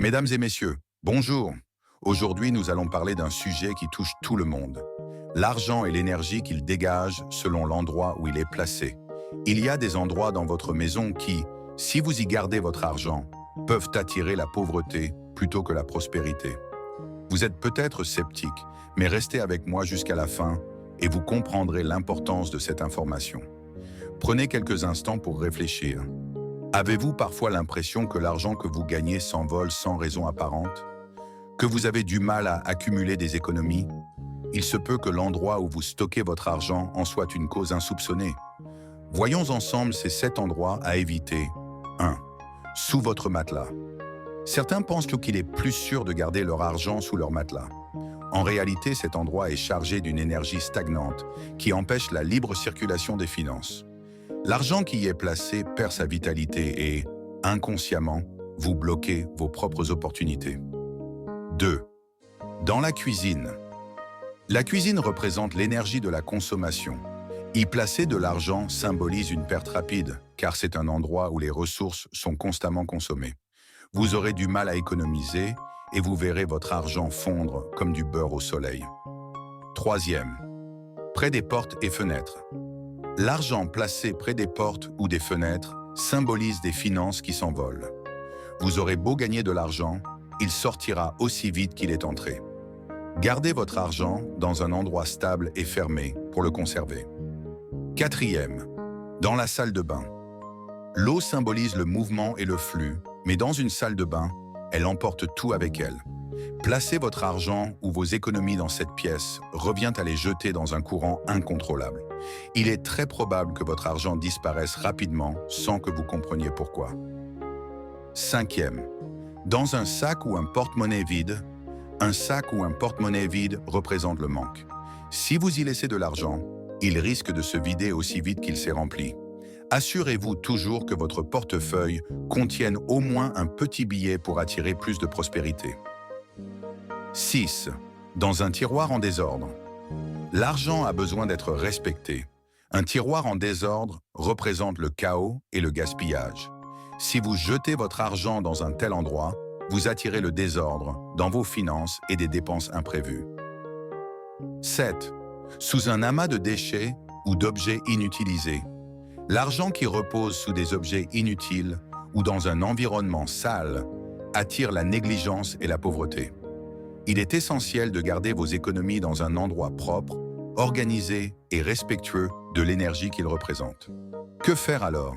Mesdames et messieurs, bonjour. Aujourd'hui, nous allons parler d'un sujet qui touche tout le monde. L'argent et l'énergie qu'il dégage selon l'endroit où il est placé. Il y a des endroits dans votre maison qui, si vous y gardez votre argent, peuvent attirer la pauvreté plutôt que la prospérité. Vous êtes peut-être sceptique, mais restez avec moi jusqu'à la fin et vous comprendrez l'importance de cette information. Prenez quelques instants pour réfléchir. Avez-vous parfois l'impression que l'argent que vous gagnez s'envole sans raison apparente? Que vous avez du mal à accumuler des économies? Il se peut que l'endroit où vous stockez votre argent en soit une cause insoupçonnée. Voyons ensemble ces 7 endroits à éviter. 1. Sous votre matelas. Certains pensent qu'il est plus sûr de garder leur argent sous leur matelas. En réalité, cet endroit est chargé d'une énergie stagnante qui empêche la libre circulation des finances. L'argent qui y est placé perd sa vitalité et, inconsciemment, vous bloquez vos propres opportunités. 2. Dans la cuisine. La cuisine représente l'énergie de la consommation. Y placer de l'argent symbolise une perte rapide, car c'est un endroit où les ressources sont constamment consommées. Vous aurez du mal à économiser et vous verrez votre argent fondre comme du beurre au soleil. 3. Près des portes et fenêtres. L'argent placé près des portes ou des fenêtres symbolise des finances qui s'envolent. Vous aurez beau gagner de l'argent, il sortira aussi vite qu'il est entré. Gardez votre argent dans un endroit stable et fermé pour le conserver. 4. Dans la salle de bain. L'eau symbolise le mouvement et le flux, mais dans une salle de bain, elle emporte tout avec elle. Placez votre argent ou vos économies dans cette pièce revient à les jeter dans un courant incontrôlable. Il est très probable que votre argent disparaisse rapidement sans que vous compreniez pourquoi. 5. Dans un sac ou un porte-monnaie vide. Un sac ou un porte-monnaie vide représente le manque. Si vous y laissez de l'argent, il risque de se vider aussi vite qu'il s'est rempli. Assurez-vous toujours que votre portefeuille contienne au moins un petit billet pour attirer plus de prospérité. 6. Dans un tiroir en désordre. L'argent a besoin d'être respecté. Un tiroir en désordre représente le chaos et le gaspillage. Si vous jetez votre argent dans un tel endroit, vous attirez le désordre dans vos finances et des dépenses imprévues. 7. Sous un amas de déchets ou d'objets inutilisés. L'argent qui repose sous des objets inutiles ou dans un environnement sale attire la négligence et la pauvreté. Il est essentiel de garder vos économies dans un endroit propre, organisé et respectueux de l'énergie qu'il représente. Que faire alors?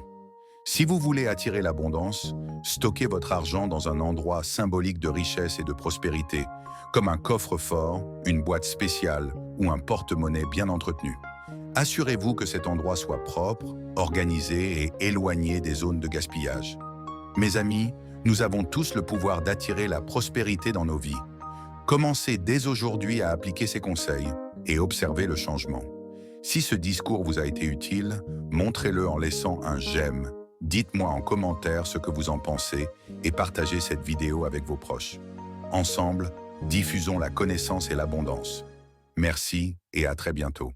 Si vous voulez attirer l'abondance, stockez votre argent dans un endroit symbolique de richesse et de prospérité, comme un coffre-fort, une boîte spéciale ou un porte-monnaie bien entretenu. Assurez-vous que cet endroit soit propre, organisé et éloigné des zones de gaspillage. Mes amis, nous avons tous le pouvoir d'attirer la prospérité dans nos vies. Commencez dès aujourd'hui à appliquer ces conseils et observez le changement. Si ce discours vous a été utile, montrez-le en laissant un j'aime. Dites-moi en commentaire ce que vous en pensez et partagez cette vidéo avec vos proches. Ensemble, diffusons la connaissance et l'abondance. Merci et à très bientôt.